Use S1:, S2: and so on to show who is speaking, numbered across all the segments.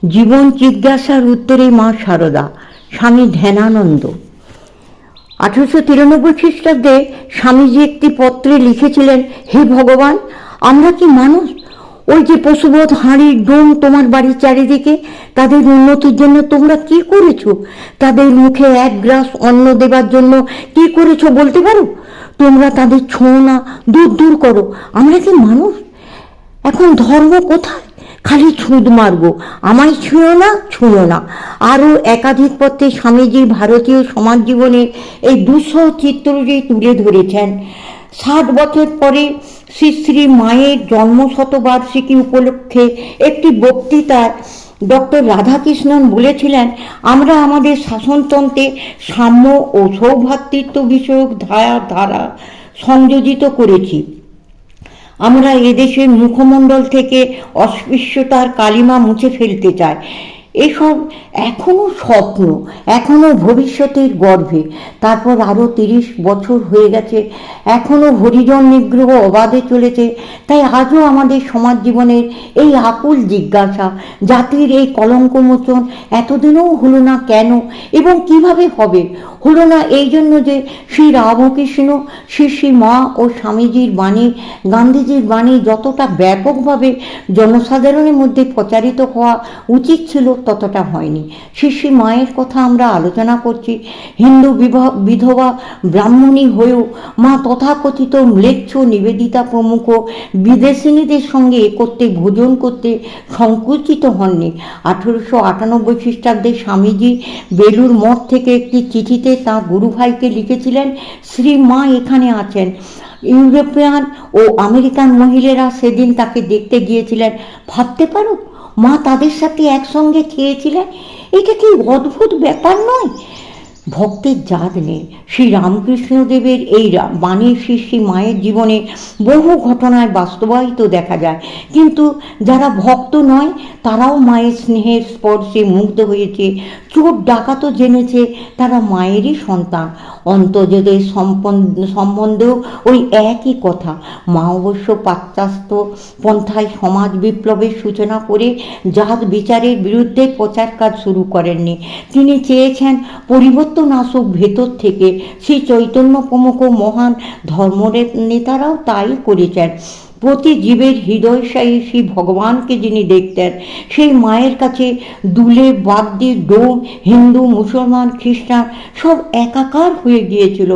S1: জীবন জিজ্ঞাসার উত্তরে মা শারদা, স্বামী ধ্যানানন্দ। 1893 খ্রিস্টাব্দে স্বামীজি একটি পত্রে লিখেছিলেন, হে ভগবান, আমরা কি মানুষ? ওই যে পশুবধ হাঁড়ির ডোম তোমার বাড়ির চারিদিকে, তাদের উন্নতির জন্য তোমরা কি করেছো? তাদের মুখে এক গ্রাস অন্ন দেবার জন্য কি করেছো বলতে পারো? তোমরা তাদের ছোঁও না, দূর দূর করো। আমরা কি মানুষ? এখন ধর্ম কোথায়? খালি ছুঁদ মারবো, আমায় ছুঁয়ো না, ছুঁয়ো না। আরও একাধিক পত্রে স্বামীজি ভারতীয় সমাজ জীবনের এই দুঃসহ চিত্রটি তুলে ধরেছেন। 60 বছর পরে শ্রী শ্রী মায়ের জন্মশতবার্ষিকী উপলক্ষে একটি বক্তৃতায় ডক্টর রাধাকৃষ্ণন বলেছিলেন, আমরা আমাদের শাসনতন্ত্রে সাম্য ও সৌভ্রাতৃত্ব বিষয়ক ধারা সংযোজিত করেছি। আমরা এদেশের মুখমণ্ডল থেকে অস্পৃশ্যতার কালিমা মুছে ফেলতে চাই। এসব এখনো স্বপ্ন, এখনো ভবিষ্যতের গর্ভে। তারপর আরও 30 বছর হয়ে গেছে, এখনো হরিজন নিগ্রহ অবাধে চলেছে। তাই আজও আমাদের সমাজ জীবনের এই আকুল জিজ্ঞাসা, জাতির এই কলঙ্কমোচন এতদিনও হলো না কেন এবং কিভাবে হবে? হলো না এই জন্য যে শ্রী রামকৃষ্ণ, শ্রী শ্রী মা ও স্বামীজির বাণী, গান্ধীজির বাণী যতটা ব্যাপকভাবে জনসাধারণের মধ্যে প্রচারিত হওয়া উচিত ছিল ততটা হয়নি। শ্রী শ্রী মায়ের কথা আমরা আলোচনা করছি। হিন্দু বিধবা ব্রাহ্মণী হয়েও মা তথাকথিত ম্লেচ্ছ নিবেদিতা প্রমুখ বিদেশিনীদের সঙ্গে একত্রে ভোজন করতে সংকুচিত হননি। 1898 খ্রিস্টাব্দে স্বামীজি বেলুর মঠ থেকে একটি চিঠিতে তাঁর গুরুভাইকে লিখেছিলেন, শ্রী মা এখানে আছেন। ইউরোপিয়ান ও আমেরিকান মহিলারা সেদিন তাকে দেখতে গিয়েছিলেন। ভাবতে পারো, মা তাদের সাথে একসঙ্গে খেয়েছিলেন। এটা কি অদ্ভুত ব্যাপার নয়? ভক্তের জাত নেই। শ্রী রামকৃষ্ণদেবের এই বাণী শ্রী শ্রী মায়ের জীবনে বহু ঘটনায় বাস্তবায়িত দেখা যায়। কিন্তু যারা ভক্ত নয় তারাও মায়ের স্নেহের স্পর্শে মুগ্ধ হয়েছে। চোর ডাকাতও জেনেছে তারা মায়েরই সন্তান। অন্তর্জাদের সম্বন্ধেও ওই একই কথা। মা অবশ্য পাশ্চাত্য পন্থায় সমাজ বিপ্লবের সূচনা করে জাত বিচারের বিরুদ্ধে প্রচার কাজ শুরু করেননি। তিনি চেয়েছেন পরিবর্তন আসুক ভেতর থেকে। শ্রী চৈতন্য প্রমুখ মহান ধর্মনেতারাও তাই করেছেন। প্রতি জীবের হৃদয়শায়ী শ্রী ভগবানকে যিনি দেখতেন, সেই মায়ের কাছে দুলে বাগদি ডোম হিন্দু, মুসলমান, খ্রিস্টান সব একাকার হয়ে গিয়েছিল।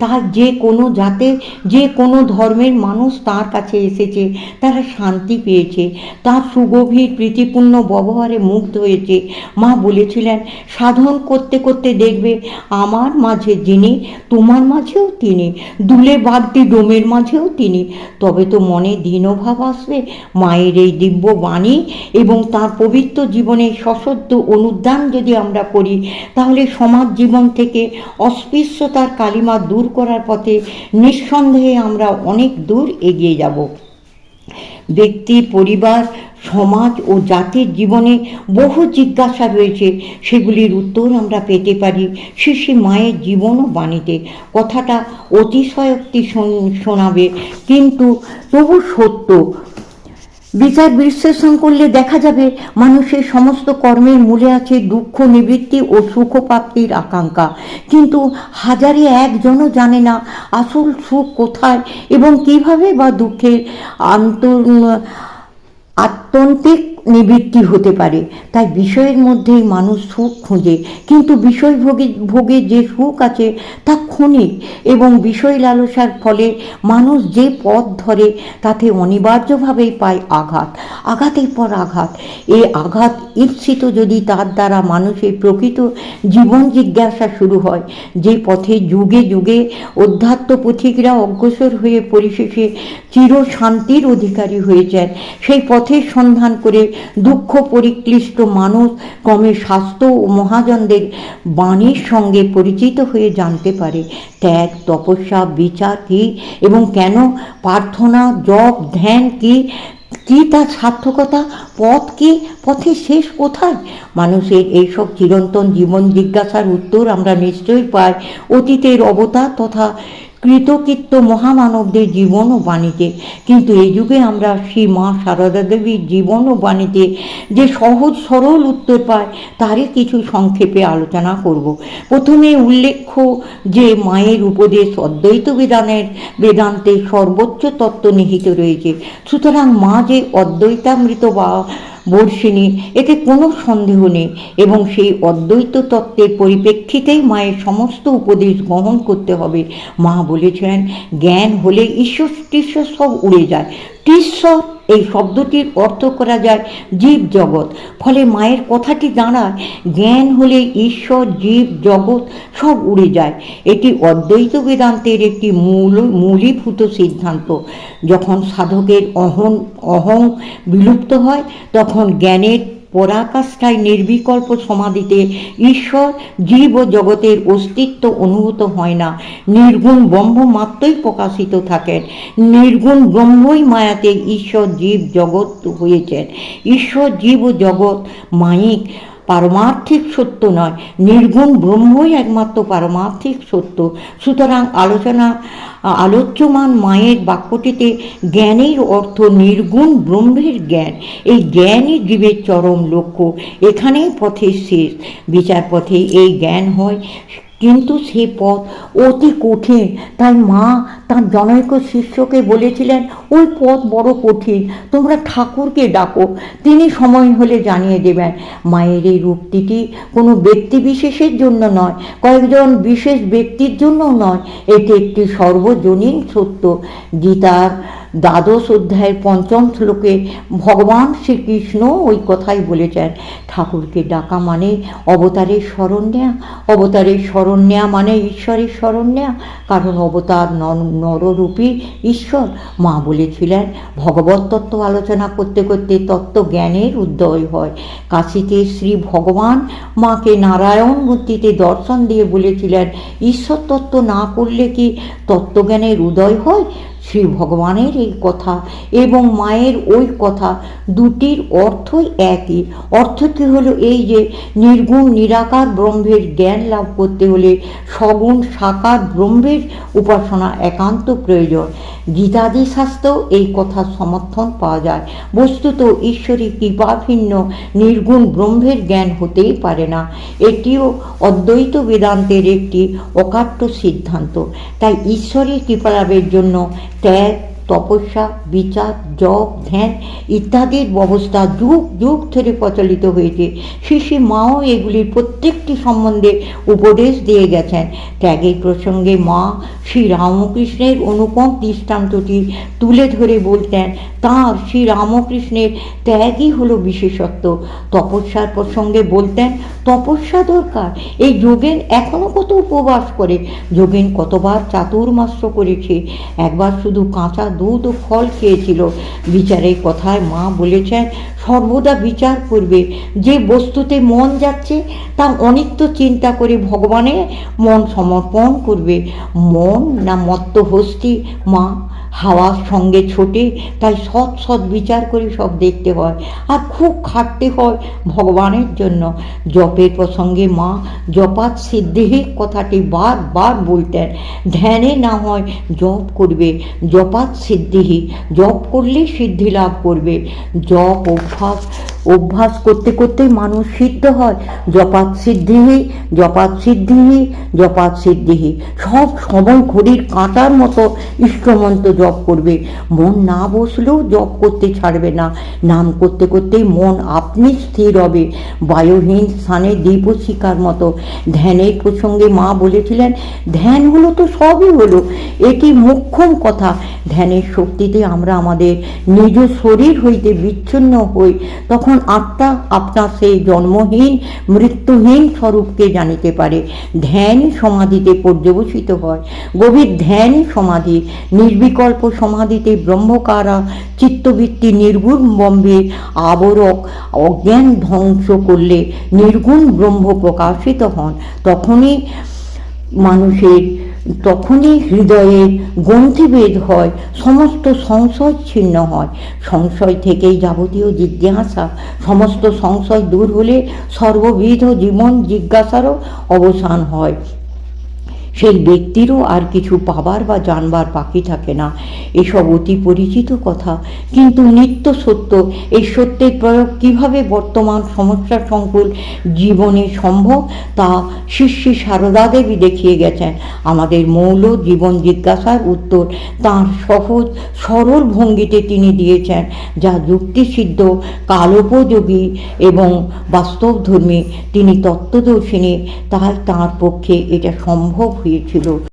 S1: তার যে কোনো জাতের, যে কোনো ধর্মের মানুষ তার কাছে এসেছে, তারা শান্তি পেয়েছে, তার সুগভীর প্রীতিপূর্ণ ব্যবহারে মুগ্ধ হয়েছে। মা বলেছিলেন, সাধন করতে করতে দেখবে আমার মাঝে যিনি, তোমার মাঝেও তিনি, দুলে বাগদি ডোমের মাঝেও তিনি। তবে তো মনে দীনভাব আসবে। মায়ের এই দিব্য বাণী এবং তার পবিত্র জীবনের সশব্দ অনুদান যদি আমরা করি, তাহলে সমাজ জীবন থেকে অস্পৃশ্যতার কালিমা দূর করার পথে নিঃসন্দেহে আমরা অনেক দূর এগিয়ে যাব। ব্যক্তি, পরিবার, সমাজ ও জাতির জীবনে বহু জিজ্ঞাসা রয়েছে। সেগুলির উত্তর আমরা পেতে পারি শ্রী শ্রী মায়ের জীবন ও বাণীতে। কথাটা অতিশয়োক্তি শোনাবে, কিন্তু তবু সত্য। বিচার বিশ্লেষণ করলে দেখা যাবে মানুষের সমস্ত কর্মের মূলে আছে দুঃখ নিবৃত্তি ও সুখ প্রাপ্তির আকাঙ্ক্ষা। কিন্তু হাজারে একজনও জানে না আসল সুখ কোথায় এবং কিভাবে বা দুঃখের আত্যন্তিক নিবৃত্তি হতে পারে। তাই বিষয়ের মধ্যেই মানুষ সুখ খোঁজে, কিন্তু বিষয় ভোগে যে সুখ আছে তা ক্ষণিক, এবং বিষয় লালসার ফলে মানুষ যে পথ ধরে তাতে অনিবার্যভাবেই পায় আঘাত, আঘাতের পর আঘাত। এই আঘাত ঈপ্সিত যদি তার দ্বারা মানুষের প্রকৃত জীবন জিজ্ঞাসা শুরু হয়, যে পথে যুগে যুগে অধ্যাত্ম পথিকরা অগ্রসর হয়ে পরিশেষে চির শান্তির অধিকারী হয়েছেন, সেই পথের সন্ধান করে দুঃখ পরিক্লিষ্ট মানুষ ক্রমে স্বাস্থ্য ও মহাজনদের বাণীর সঙ্গে পরিচিত হয়ে জানতে পারে ত্যাগ, তপস্যা, বিচার কী এবং কেন, প্রার্থনা, জপ, ধ্যান কী, কি তার সার্থকতা, পথ কি, পথের শেষ কোথায়। মানুষের এইসব চিরন্তন জীবন জিজ্ঞাসার উত্তর আমরা নিশ্চয়ই পাই অতীতের অবতার তথা কৃতকৃত্য মহামানবদের জীবন ও বাণীতে। কিন্তু এই যুগে আমরা শ্রী মা সারদা দেবীর জীবন ও বাণীতে যে সহজ সরল উত্তর পাই তারই কিছু সংক্ষেপে আলোচনা করব। প্রথমে উল্লেখ্য যে মায়ের উপদেশ অদ্বৈত বেদান্তে সর্বোচ্চ তত্ত্ব নিহিত রয়েছে। সুতরাং মা যে অদ্বৈতামৃত বা বর্ষিণী, এতে কোনো সন্দেহ নেই, এবং সেই অদ্বৈত তত্ত্বের পরিপ্রেক্ষিতেই মায়ের সমস্ত উপদেশ গ্রহণ করতে হবে। মা বলেছিলেন, জ্ঞান হলে ঈশ্বর টিশ্বর সব উড়ে যায়। টিশ্বর এই শব্দটির অর্থ করা যায় জীব জগৎ। ফলে মায়ের কথাটি দাঁড়ায়, জ্ঞান হলে ঈশ্বর জীব জগৎ সব উড়ে যায়। এটি অদ্বৈত বেদান্তের একটি মূলীভূত সিদ্ধান্ত। যখন সাধকের অহং বিলুপ্ত হয়, তখন জ্ঞানের পরাকাষ্ঠায় নির্বিকল্প সমাধিতে ঈশ্বর জীব ও জগতের অস্তিত্ব অনুভূত হয় না। নির্গুণ ব্রহ্ম মাত্রই প্রকাশিত থাকেন। নির্গুণ ব্রহ্মই মায়াতে ঈশ্বর জীব জগৎ হয়েছেন। ঈশ্বর জীব ও জগৎ মায়িক, পারমার্থিক সত্য নয়। নির্গুণ ব্রহ্মই একমাত্র পারমার্থিক সত্য। সুতরাং আলোচ্যমান মায়ের বাক্যটিতে জ্ঞানের অর্থ নির্গুণ ব্রহ্মের জ্ঞান। এই জ্ঞানই জীবের চরম লক্ষ্য। এখানেই পথের শেষ। বিচার পথে এই জ্ঞান হয়, কিন্তু সে পথ অতি কঠিন। তাই মা তার জনৈক শিষ্যকে বলেছিলেন, ওই পথ বড় কঠিন, তোমরা ঠাকুরকে ডাকো, তিনি সময় হলে জানিয়ে দেবেন। মায়ের এই উক্তিটি কোনো ব্যক্তি বিশেষের জন্য নয়, কয়েকজন বিশেষ ব্যক্তির জন্যও নয়, এটি একটি সর্বজনীন সত্য। গীতার 12 অধ্যায়ের 5 শ্লোকে ভগবান শ্রীকৃষ্ণ ওই কথাই বলেছেন। ঠাকুরকে ডাকা মানে অবতারের স্মরণ নেয়া, অবতারের স্মরণ নেয়া মানে ঈশ্বরের স্মরণ নেয়া, কারণ অবতার নররূপী ঈশ্বর। মা বলেছিলেন, ভগবত তত্ত্ব আলোচনা করতে করতে তত্ত্ব জ্ঞানের উদয় হয়। কাশীতে শ্রী ভগবান মাকে নারায়ণ মূর্তিতে দর্শন দিয়ে বলেছিলেন, ঈশ্বর তত্ত্ব না করলে কি তত্ত্বজ্ঞানের উদয় হয়? শ্রী ভগবানের এই কথা এবং মায়ের ওই কথা দুটির অর্থই একই। অর্থটি হলো এই যে, নির্গুণ নিরাকার ব্রহ্মের জ্ঞান লাভ করতে হলে সগুণ সাকার ব্রহ্মের উপাসনা একান্ত প্রয়োজন। গীতাদি শাস্ত্রেও এই কথা সমর্থন পাওয়া যায়। বস্তুত ঈশ্বরের কৃপাভিন্ন নির্গুণ ব্রহ্মের জ্ঞান হতেই পারে না। এটিও অদ্বৈত বেদান্তের একটি অকাট্য সিদ্ধান্ত। তাই ঈশ্বরের কৃপালাভের জন্য ত্যাগ, তপস্যা, বিচার, জপ, ধ্যান ইত্যাদির ব্যবস্থা যুগ যুগ ধরে প্রচলিত হয়েছে। শ্রী মাও এগুলির প্রত্যেকটি সম্বন্ধে উপদেশ দিয়ে গেছেন। ত্যাগের প্রসঙ্গে মা শ্রী রামকৃষ্ণের অনুপম দৃষ্টান্তটি তুলে ধরে বলতেন, তাঁর শ্রী রামকৃষ্ণের ত্যাগই হলো বিশেষত্ব। তপস্যার প্রসঙ্গে বলতেন, তপস্যা দরকার। এই যোগেন এখনও কত উপবাস করে, যোগেন কতবার চাতুর্মাস্য করেছে, একবার শুধু কাঁচা দুধ ও ফল খেয়েছিল। বিচারের কথায় মা বলেছেন, সর্বদা বিচার করবে। যে বস্তুতে মন যাচ্ছে তা অনিত্য চিন্তা করে ভগবানে মন সমর্পণ করবে। মন না মত্ত হস্তি, মা হাওয়ার সঙ্গে ছোটে, তাই সৎ সৎ বিচার করে সব দেখতে হয়, আর খুব খাটতে হয় ভগবানের জন্য। জপের প্রসঙ্গে মা জপাত সিদ্ধির কথাটি বারবার বলতেন। ধ্যানে না হয় জপ করবে, জপাত সিদ্ধিহি, জপ করলে সিদ্ধি লাভ করবে। জপ অভ্যাস করতে করতে মানুষ সিদ্ধ হয়। জপাত সিদ্ধিহি, জপাত সিদ্ধিহি, জপাত সিদ্ধিহি। সব সময় ঘড়ির কাঁটার মতো ইষ্টমন্ত্র জপ করবে। মন না বসলেও জপ করতে ছাড়বে না। নাম করতে করতেই মন আপনি স্থির হবে, বায়ুহীন স্থানে দীপশিখার মতো। ধ্যানের প্রসঙ্গে মা বলেছিলেন, ধ্যান হলো তো সবই হলো, এটি মোক্ষম কথা। ধ্যানের শক্তিতে আমরা আমাদের নিজ শরীর হইতে বিচ্ছিন্ন হই। তখন আত্মা আপনার সেই জন্মহীন মৃত্যুহীন স্বরূপকে জানিতে পারে। ধ্যানই সমাধিতে পর্যবসিত হয়। গভীর ধ্যানই সমাধি। নির্বিকল্প সমাধিতে ব্রহ্মকারা চিত্তবৃত্তি নির্গুণ ব্রহ্মের আবরক অজ্ঞান ধ্বংস করলে নির্গুণ ব্রহ্ম প্রকাশিত হন। তখনই হৃদয়ের গ্রন্থিভেদ হয়, সমস্ত সংশয় ছিন্ন হয়। সংশয় থেকেই যাবতীয় জিজ্ঞাসা। সমস্ত সংশয় দূর হলে সর্ববিধ জীবন জিজ্ঞাসারও অবসান হয়। সেই ব্যক্তিরও আর কিছু পাবার বা জানবার বাকি থাকে না। এসব অতি পরিচিত কথা, কিন্তু নিত্য সত্য। এই সত্যের প্রয়োগ কিভাবে বর্তমান সমস্যা সংকুল জীবনে সম্ভব তা শ্রী শ্রী সারদা দেবী দেখিয়ে গেছেন। আমাদের মৌল জীবন জিজ্ঞাসার উত্তর তাঁর সহজ সরল ভঙ্গিতে তিনি দিয়েছেন, যা যুক্তিসিদ্ধ, কালোপযোগী এবং বাস্তবধর্মী। তিনি তত্ত্বদর্শিনী, তাই তাঁর পক্ষে এটা সম্ভব হয়েছিল।